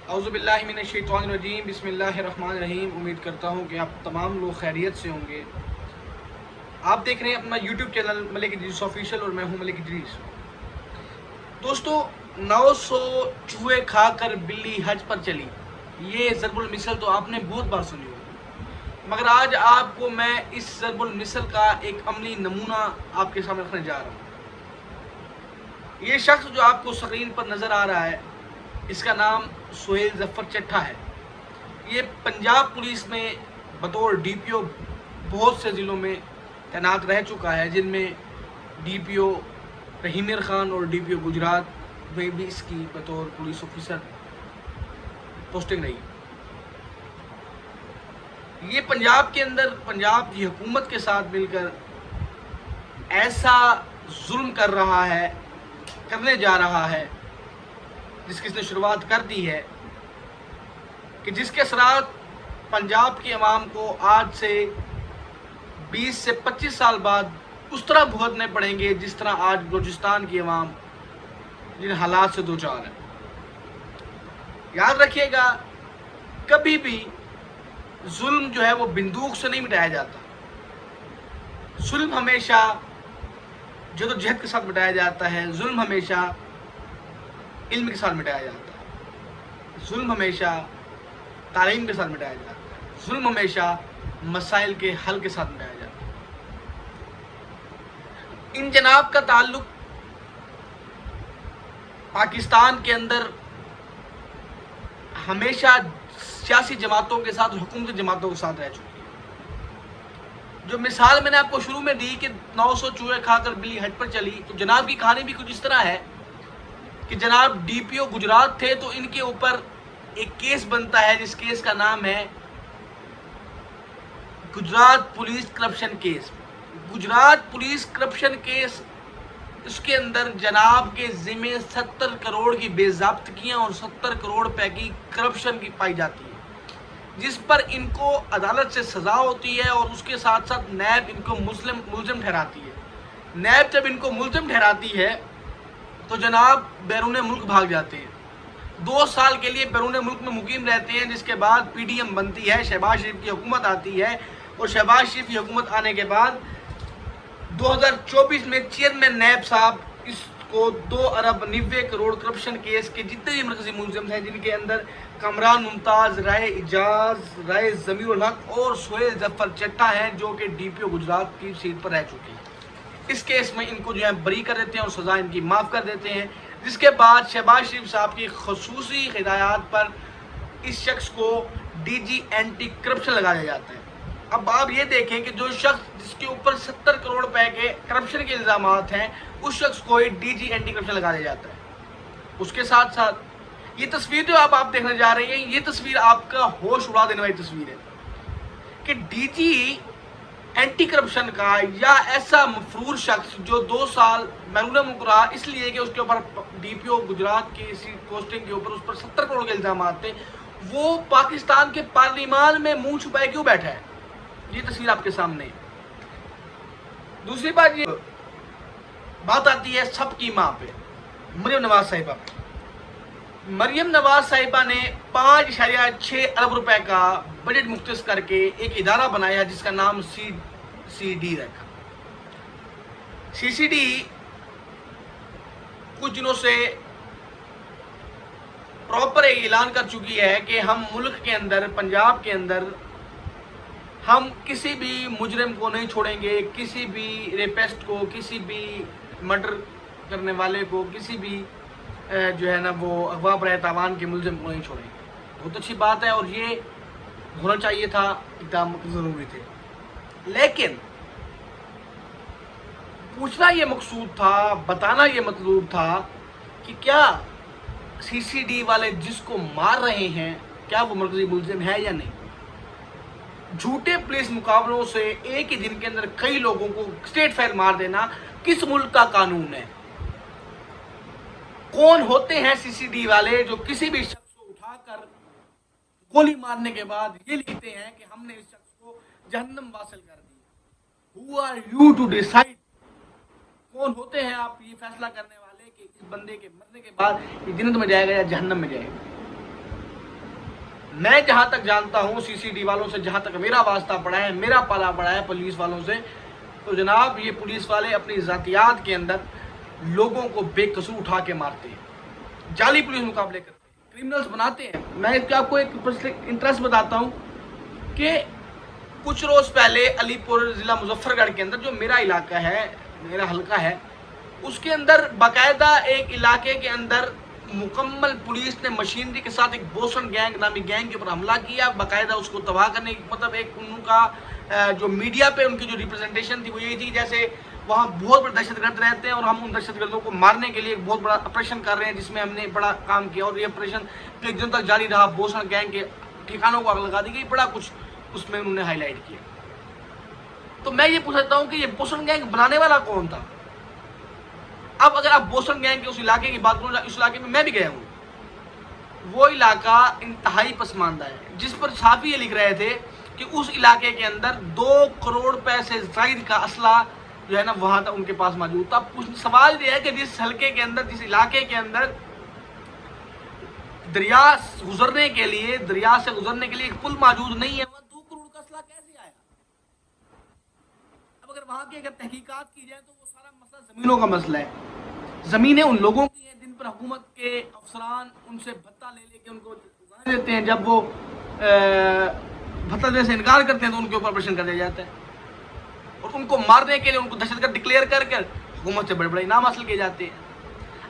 اعوذ باللہ من الشیطان الرجیم بسم اللہ الرحمن الرحیم۔ امید کرتا ہوں کہ آپ تمام لوگ خیریت سے ہوں گے۔ آپ دیکھ رہے ہیں اپنا یوٹیوب چینل ملک ادریس آفیشیل اور میں ہوں ملک ادریس۔ دوستو، 900 چوہے کھا کر بلی حج پر چلی، یہ ضرب المثل تو آپ نے بہت بار سنی ہوگی، مگر آج آپ کو میں اس ضرب المثل کا ایک عملی نمونہ آپ کے سامنے رکھنے جا رہا ہوں۔ یہ شخص جو آپ کو اسکرین پر نظر آ رہا ہے، اس کا نام سہیل ظفر چٹھا ہے۔ یہ پنجاب پولیس میں بطور ڈی پی او بہت سے ضلعوں میں تعینات رہ چکا ہے، جن میں ڈی پی او رحیم خان اور ڈی پی او گجرات میں بھی اس کی بطور پولیس آفیسر پوسٹنگ رہی۔ یہ پنجاب کے اندر پنجاب کی حکومت کے ساتھ مل کر ایسا ظلم کرنے جا رہا ہے جس کی اس نے شروعات کر دی ہے، کہ جس کے اثرات پنجاب کی عوام کو آج سے 20 سے 25 سال بعد اس طرح بھگتنے پڑیں گے جس طرح آج بلوچستان کی عوام جن حالات سے دوچار ہے۔ یاد رکھیے گا، کبھی بھی ظلم جو ہے وہ بندوق سے نہیں مٹایا جاتا۔ ظلم ہمیشہ جدوجہد کے ساتھ مٹایا جاتا ہے، ظلم ہمیشہ علم کے ساتھ مٹایا جاتا ہے، ظلم ہمیشہ تعلیم کے ساتھ مٹایا جاتا ہے، ظلم ہمیشہ مسائل کے حل کے ساتھ مٹایا جاتا ہے۔ ان جناب کا تعلق پاکستان کے اندر ہمیشہ سیاسی جماعتوں کے ساتھ، حکومتی جماعتوں کے ساتھ رہ چکی ہے۔ جو مثال میں نے آپ کو شروع میں دی کہ 900 چوہے کھا کر بلی حج پر چلی، تو جناب کی کہانی بھی کچھ اس طرح ہے کہ جناب ڈی پی او گجرات تھے، تو ان کے اوپر ایک کیس بنتا ہے جس کیس کا نام ہے Gujarat police corruption case. Gujarat police corruption case, اس کے اندر جناب کے ذمے 70 کروڑ کی بے ضابطگیاں اور 70 کروڑ روپے کی کرپشن کی پائی جاتی ہے، جس پر ان کو عدالت سے سزا ہوتی ہے، اور اس کے ساتھ ساتھ نیب ان کو ملزم ٹھہراتی ہے۔ نیب جب ان کو ملزم ٹھہراتی ہے تو جناب بیرون ملک بھاگ جاتے ہیں، 2 سال کے لیے بیرون ملک میں مقیم رہتے ہیں، جس کے بعد پی ڈی ایم بنتی ہے، شہباز شریف کی حکومت آتی ہے، اور شہباز شریف کی حکومت آنے کے بعد 2024 میں چیئرمین نیب صاحب اس کو 2 ارب 90 کروڑ کرپشن کیس کے جتنے بھی مرکزی ملزم ہیں، جن کے اندر کامران ممتاز، رائے اعجاز، رائے ضمیر الحق اور سہیل ظفر چٹھا ہیں، جو کہ ڈی پی او گجرات کی سیٹ پر رہ چکے ہیں۔ اس کیس میں ان کو جو ہے بری کر دیتے ہیں اور سزا ان کی معاف کر دیتے ہیں، جس کے بعد شہباز شریف صاحب کی خصوصی ہدایات پر اس شخص کو ڈی جی اینٹی کرپشن لگا دیا جاتا ہے۔ اب آپ یہ دیکھیں کہ جو شخص جس کے اوپر 70 کروڑ روپے کے کرپشن کے الزامات ہیں، اس شخص کو ڈی جی اینٹی کرپشن لگا دیا جاتا ہے۔ اس کے ساتھ ساتھ یہ تصویر جو آپ دیکھنے جا رہے ہیں، یہ تصویر آپ کا ہوش اڑا دینے والی تصویر ہے کہ ڈی جی اینٹی کرپشن کا یا ایسا مفرور شخص جو 2 سال بیرون ملک رہا، اس لیے کہ اس کے اوپر ڈی پی او گجرات کی اسی پوسٹنگ کے اوپر اس پر 70 کروڑ کے الزامات تھے، وہ پاکستان کے پارلیمان میں منہ چھپائے کیوں بیٹھا ہے؟ یہ تصویر آپ کے سامنے ہے۔ دوسری بات، یہ بات آتی ہے سب کی ماں پہ، مریم نواز صاحبہ پہ۔ مریم نواز صاحبہ نے 5.6 ارب روپے کا بجٹ مختص کر کے ایک ادارہ بنایا جس کا نام سی ڈی رکھا۔ سی ڈی کچھ دنوں سے پراپر اعلان کر چکی ہے کہ ہم ملک کے اندر، پنجاب کے اندر، ہم کسی بھی مجرم کو نہیں چھوڑیں گے، کسی بھی ریپسٹ کو، کسی بھی مرڈر کرنے والے کو، کسی بھی جو ہے نا وہ اغوا برائے تاوان کے ملزم کو نہیں چھوڑیں گے۔ بہت اچھی بات ہے، اور یہ ہونا چاہیے تھا، اقدام ضروری تھے، لیکن پوچھنا یہ مقصود تھا، بتانا یہ مطلوب تھا کہ کیا سی ڈی والے جس کو مار رہے ہیں، کیا وہ مرکزی ملزم ہے یا نہیں؟ جھوٹے پولیس مقابلوں سے ایک ہی دن کے اندر کئی لوگوں کو اسٹیٹ فائر مار دینا کس ملک کا قانون ہے؟ کون ہوتے ہیں سی ڈی والے جو کسی بھی شخص کو اٹھا کر گولی مارنے کے بعد یہ لکھتے ہیں کہ ہم نے اس شخص کو جہنم واصل کر دی؟ Who are you to decide؟ کون ہوتے ہیں آپ یہ فیصلہ کرنے والے کہ اس بندے کے مرنے کے بعد یہ جنت میں جائے گا یا جہنم میں جائے گا؟ میں جہاں تک جانتا ہوں سی سی ڈی والوں سے جہاں تک میرا واسطہ پڑا ہے, میرا پالا پڑا ہے پولیس والوں سے, تو جناب یہ پولیس والے اپنی ذاتیات کے اندر لوگوں کو بے قصور اٹھا کے مارتے ہیں, جعلی پولیس مقابلے کرتے ہیں, کرمنلز بناتے ہیں. میں آپ کو ایک انٹرسٹ بتاتا ہوں کہ کچھ روز پہلے علی پور ضلع مظفر گڑھ کے اندر جو میرا علاقہ ہے, میرا حلقہ ہے, اس کے اندر باقاعدہ ایک علاقے کے اندر مکمل پولیس نے مشینری کے ساتھ ایک بوسن گینگ نامی گینگ کے اوپر حملہ کیا, باقاعدہ اس کو تباہ کرنے کی, مطلب ایک ان کا جو میڈیا پہ ان کی جو ریپرزنٹیشن تھی وہ یہی تھی جیسے وہاں بہت بڑے دہشت گرد رہتے ہیں اور ہم ان دہشت گردوں کو مارنے کے لیے ایک بہت بڑا آپریشن کر رہے ہیں جس میں ہم نے بڑا کام کیا, اور یہ آپریشن کئی دن تک جاری رہا. بوسن گینگ کے ٹھکانوں کو آگ لگا دی گئی, بڑا کچھ اس میں انہوں نے ہائی لائٹ کیا. تو میں یہ پوچھ سکتا ہوں کہ یہ بوسن گینگ بنانے والا کون تھا؟ اب اگر آپ بوسن گینگ کے اس علاقے کی بات کرو, اس علاقے میں میں بھی گیا ہوں, وہ علاقہ انتہائی پسماندہ ہے, جس پر صحافی یہ لکھ رہے تھے کہ اس علاقے کے اندر 2 کروڑ روپے سے زائد کا اسلحہ جو ہے نا وہاں تک ان کے پاس موجود تھا. سوال یہ ہے کہ جس حلقے کے اندر, جس علاقے کے اندر دریا سے گزرنے کے لیے ایک پل موجود نہیں ہے, وہاں 2 کروڑ کا اسلحہ کیسے آیا؟ اب اگر وہاں کی اگر تحقیقات کی جائے تو وہ سارا مسئلہ زمینوں کا مسئلہ ہے. زمینیں ان لوگوں کی ہیں جن پر حکومت کے افسران ان سے بھتہ لے کے ان کو دیتے ہیں, جب وہ بھتہ دینے سے انکار کرتے ہیں تو ان کے اوپر آپریشن کر دیا جاتا ہے, اور ان کو مارنے کے لیے ان کو دہشت گرد ڈکلیئر کر کر حکومت سے بڑے بڑے انعام حاصل کیے جاتے ہیں.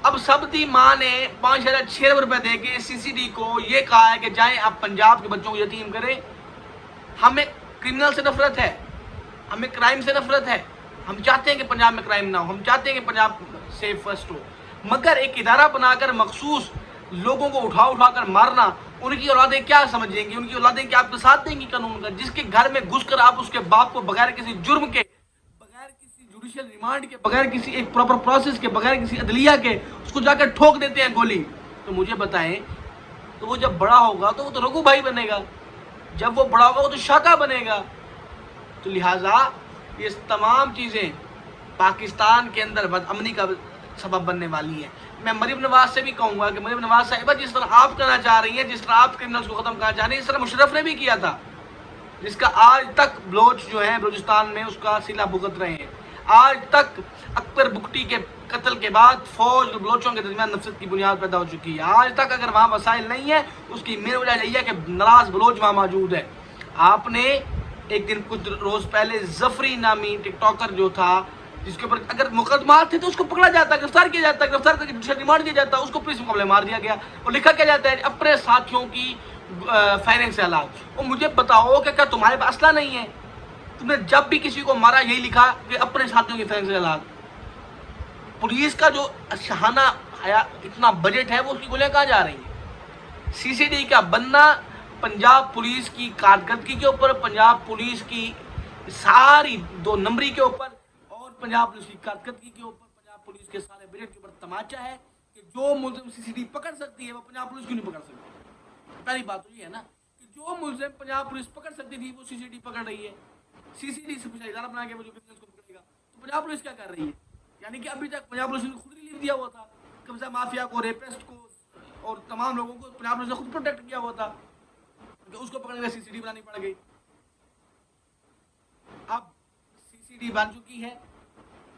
اب سبدی ماں نے 5,600 روپے دے کے سی سی ڈی کو یہ کہا ہے کہ جائیں آپ پنجاب کے بچوں کو یتیم کریں. ہمیں کرمنل سے نفرت ہے, ہمیں کرائم سے نفرت ہے, ہم چاہتے ہیں کہ پنجاب میں کرائم نہ ہو, ہم چاہتے ہیں کہ پنجاب سیف فرسٹ ہو, مگر ایک ادارہ بنا کر مخصوص لوگوں کو اٹھا کر مارنا, ان کی اولادیں کیا سمجھیں گی؟ ان کی اولادیں کیا آپ کے ساتھ دیں گی قانون کا؟ جس کے گھر میں گھس کر آپ اس کے باپ کو بغیر کسی جرم کے, بغیر کسی جوڈیشل ریمانڈ کے, بغیر کسی ایک پراپر پروسیس کے, بغیر کسی عدلیہ کے اس کو جا کر ٹھوک دیتے ہیں گولی, تو مجھے بتائیں تو وہ جب بڑا ہوگا تو وہ تو رگو بھائی بنے گا, جب وہ بڑا ہوگا وہ تو شاکا بنے گا. تو لہٰذا یہ تمام چیزیں پاکستان کے اندر بدامنی کا سبب بننے والی ہیں. میں مریم نواز سے بھی کہوں گا کہ مریم نواز صاحبہ جس طرح آپ کرنا چاہ رہی ہیں, جس طرح آپ کرمنلز کو ختم کرنا چاہ رہی ہیں, اس طرح مشرف نے بھی کیا تھا, جس کا آج تک بلوچ جو ہیں بلوچستان میں اس کا صلہ بھگت رہے ہیں. آج تک اکبر بگٹی کے قتل کے بعد فوج اور بلوچوں کے درمیان نفرت کی بنیاد پیدا ہو چکی ہے. آج تک اگر وہاں وسائل نہیں ہے اس کی مین وجہ یہی ہے کہ ناراض بلوچ وہاں موجود ہے. آپ نے ایک دن کچھ روز پہلے ظفری نامی ٹک ٹاکر جو تھا, جس کے اوپر اگر مقدمات تھے تو اس کو پکڑا جاتا, گرفتار کیا جاتا, گرفتار کر کے جوڈیشل ریمانڈ دیا جاتا, اس کو پولیس مقابلے مار دیا گیا, اور لکھا کیا جاتا ہے اپنے ساتھیوں کی فائرنگ سے ہلاک. اور مجھے بتاؤ کہ کیا تمہارے پاس اسلحہ نہیں ہے؟ تم نے جب بھی کسی کو مارا یہی لکھا کہ اپنے ساتھیوں کی فائرنگ سے ہلاک. پولیس کا جو شہانہ اتنا بجٹ ہے وہ اس کی گولیاں کہاں جا رہی ہیں؟ سی سی ڈی کا بننا پنجاب پولیس کی کارکردگی کے اوپر, پنجاب پولیس کی ساری 2 نمبری کے اوپر, اور پنجاب پولیس کی کارکردگی کے اوپر, پنجاب پولیس کے سارے بجٹ کے اوپر تماچا ہے کہ جو ملزم سی سی ڈی پکڑ سکتی ہے وہ پنجاب پولیس کیوں نہیں پکڑ سکتی؟ پہلی بات تو یہ ہے نا کہ جو ملزم پنجاب پولیس پکڑ سکتی تھی وہ سی سی ڈی پکڑ رہی ہے. سی سی ڈی سے پوچھا ادارہ بنا کے وہ جو کرمنلز کو پکڑے گا, تو پنجاب پولیس کیا کر رہی ہے؟ یعنی کہ ابھی تک پنجاب پولیس نے خود ریلیف دیا ہوا تھا, قبضہ مافیا کو, ریپسٹ کو اور تمام لوگوں کو پنجاب پولیس نے خود پروٹیکٹ کیا ہوا تھا, کہ اس کو پکڑنے میں سی سی ڈی بنانی پڑ گئی. اب سی سی ڈی بن چکی ہے.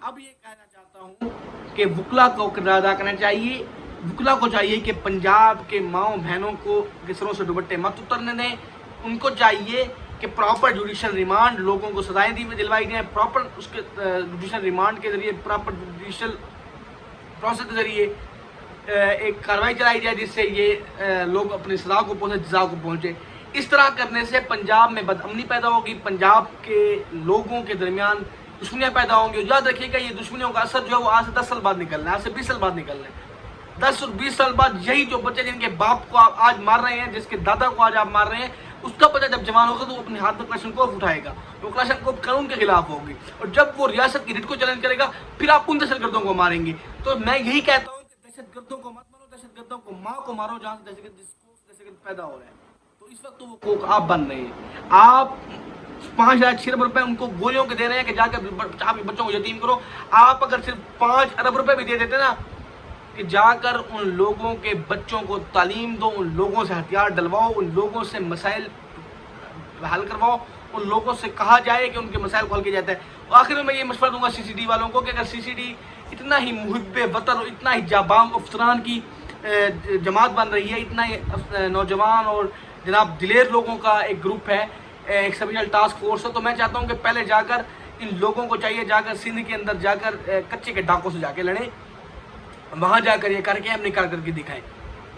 اب یہ کہنا چاہتا ہوں کہ وکلا کو کردار ادا کرنا چاہیے. وکلا کو چاہیے کہ پنجاب کے ماؤں بہنوں کو سروں سے دوپٹے مت اترنے دیں. ان کو چاہیے کہ پراپر جوڈیشل ریمانڈ, لوگوں کو سزائیں دلوائی جائیں پراپر اس کے جوڈیشل ریمانڈ کے ذریعے, پراپر جوڈیشل پروسیس کے ذریعے ایک کارروائی چلائی جائے جس سے یہ لوگ اپنی سزا کو پہنچے, جزا کو پہنچے. اس طرح کرنے سے پنجاب میں بدامنی پیدا ہوگی, پنجاب کے لوگوں کے درمیان دشمنیاں پیدا ہوں گی. یاد رکھیے گا یہ دشمنیوں کا اثر جو ہے وہ آج سے 10 سال بعد نکلنا ہے, آج سے 20 سال بعد نکلنا ہے. 10 اور 20 سال بعد یہی جو بچے جن کے باپ کو آپ آج مار رہے ہیں, جس کے دادا کو آج آپ مار رہے ہیں, اس کا بچہ جب جوان ہوگا تو وہ اپنے ہاتھ میں کلاشن کوف اٹھائے گا, وہ کلاشن کوف قانون کے خلاف ہوگی, اور جب وہ ریاست کی ریٹ کو چیلنج کرے گا پھر آپ ان دہشت گردوں کو ماریں گے. تو میں یہی کہتا ہوں کہ دہشت گردوں کو مت مارو, دہشت گردوں کو ماں کو مارو جہاں سے دہشت گرد پیدا ہو رہے ہیں. تو اس وقت تو وہ کوک آپ بن رہے ہیں. آپ 5,600 روپے ان کو گولیوں کے دے رہے ہیں کہ جا کے بچوں کو یتیم کرو. آپ اگر صرف 5 ارب روپے بھی دے دیتے نا کہ جا کر ان لوگوں کے بچوں کو تعلیم دو، ان لوگوں سے ہتھیار ڈلواؤ، ان لوگوں سے مسائل حل کرواؤ، ان لوگوں سے کہا جائے کہ ان کے مسائل کو حل کیا جاتا ہے۔ اور آخر میں یہ مشورہ دوں گا سی سی ڈی والوں کو کہ اگر سی سی ڈی اتنا ہی محب وطن اور اتنا ہی جابام افسران کی جماعت بن رہی ہے، اتنا ہی نوجوان اور جناب دلیر لوگوں کا ایک گروپ ہے، ایک اسپیشل ٹاسک فورس ہے، تو میں چاہتا ہوں کہ پہلے جا کر ان لوگوں کو چاہیے جا کر سندھ کے اندر جا کر کچے کے ڈاکوں سے جا کے لڑیں، وہاں جا کر یہ کر کے ہم نکال کر کے دکھائیں۔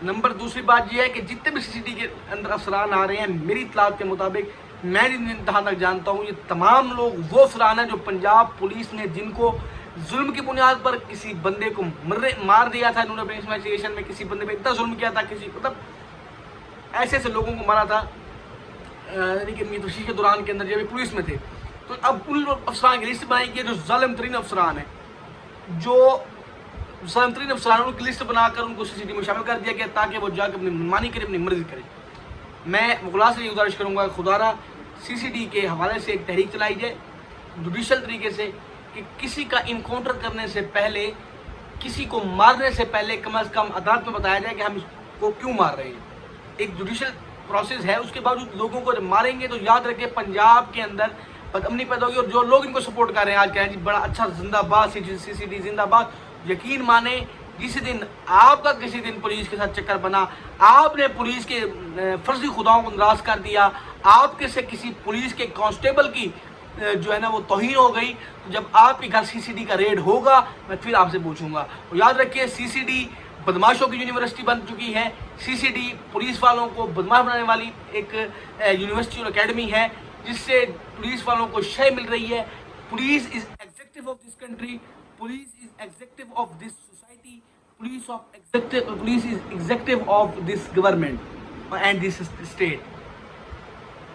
نمبر دوسری بات یہ ہے کہ جتنے بھی سی سی ڈی کے اندر افسران آ رہے ہیں، میری اطلاعات کے مطابق میں جہاں تک جانتا ہوں، یہ تمام لوگ وہ افسران ہیں جو پنجاب پولیس نے جن کو ظلم کی بنیاد پر کسی بندے کو مار دیا تھا، انہوں نے اپنے انویسٹیگیشن میں کسی بندے پہ اتنا ظلم کیا تھا، کسی مطلب ایسے ایسے لوگوں کو مارا تھا، یعنی کہ میت وشی کے دوران کے اندر جب پولیس میں تھے، تو اب ان افسران کی لسٹ بنائی گئی جو ظالم ترین افسران ہیں، جو ظالم ترین افسران کی لسٹ بنا کر ان کو سی سی ڈی میں شامل کر دیا گیا تاکہ وہ جا کے اپنی منمانی کرے، اپنی مرضی کرے۔ میں مغلا سے یہ گزارش کروں گا خدا را سی سی ڈی کے حوالے سے ایک تحریک چلائی جائے جوڈیشل طریقے سے کہ کسی کا انکاؤنٹر کرنے سے پہلے، کسی کو مارنے سے پہلے کم از کم عدالت میں بتایا جائے کہ ہم اس کو کیوں مار رہے ہیں۔ ایک جوڈیشل پروسیس ہے، اس کے باوجود لوگوں کو جب ماریں گے تو یاد رکھیں پنجاب کے اندر بدامنی پیدا ہوگی، اور جو لوگ ان کو سپورٹ کر رہے ہیں آج کہہ رہے ہیں جی بڑا اچھا زندہ باد سی سی ڈی زندہ باد، یقین مانیں جس دن آپ کا کسی دن پولیس کے ساتھ چکر بنا، آپ نے پولیس کے فرضی خداؤں کو ناراض کر دیا، آپ کے سے کسی پولیس کے کانسٹیبل کی جو ہے نا وہ توہین ہو گئی، تو جب آپ کے گھر سی سی ڈی کا ریڈ ہوگا میں پھر آپ سے پوچھوں گا۔ اور یاد رکھیے سی سی ڈی بدماشوں کی یونیورسٹی بن چکی ہے، سی سی ڈی پولیس والوں کو بدماش بنانے والی ایک یونیورسٹی اور اکیڈمی ہے جس سے پولیس والوں کو شے مل رہی ہے۔ Police is executive of this country, police is executive of this society, police is executive of this government and this state.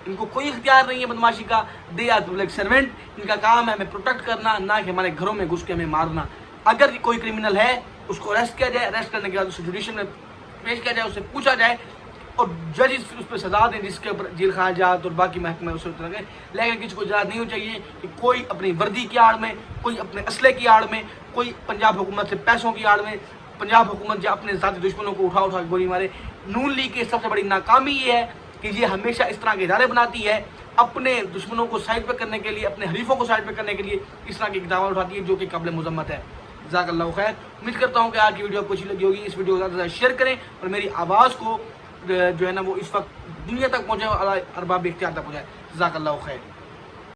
ان کو کوئی اختیار نہیں ہے بدماشی کا، دے آر پبلک سرونٹ، ان کا کام ہے ہمیں پروٹیکٹ کرنا، نہ کہ ہمارے گھروں میں گھس کے ہمیں مارنا۔ اگر کوئی کرمنل ہے اس کو اریسٹ کیا جائے، اریسٹ کرنے کے بعد اسے جوڈیشل میں پیش کیا جائے، اسے پوچھا جائے اور ججز پھر اس پہ سزا دیں جس کے اوپر جیل خانہ جات اور باقی محکمے اسے لگے۔ لیکن کسی کو اجازت نہیں ہونی چاہیے کہ کوئی اپنی وردی کی آڑ میں، کوئی اپنے اسلحے کی آڑ میں، کوئی پنجاب حکومت سے پیسوں کی آڑ میں پنجاب حکومت یا اپنے ذاتی دشمنوں کو اٹھا کے گولی مارے۔ نون لیگ کی سب سے بڑی ناکامی یہ ہے کہ یہ ہمیشہ اس طرح کے ادارے بناتی ہے، اپنے دشمنوں کو سائڈ پہ کرنے کے لیے، اپنے حریفوں کو سائڈ پہ کرنے کے لیے اس طرح کے اقدامات اٹھاتی ہے جو کہ قابل مذمت ہے۔ جزاک اللہ خیر۔ امید کرتا ہوں کہ آج کی ویڈیو آپ کو اچھی لگی ہوگی، اس ویڈیو کو زیادہ سے زیادہ شیئر کریں اور میری آواز کو جو ہے نا وہ اس وقت دنیا تک پہنچے، ارباب اختیار تک پہنچائے۔ جزاک اللہ خیر۔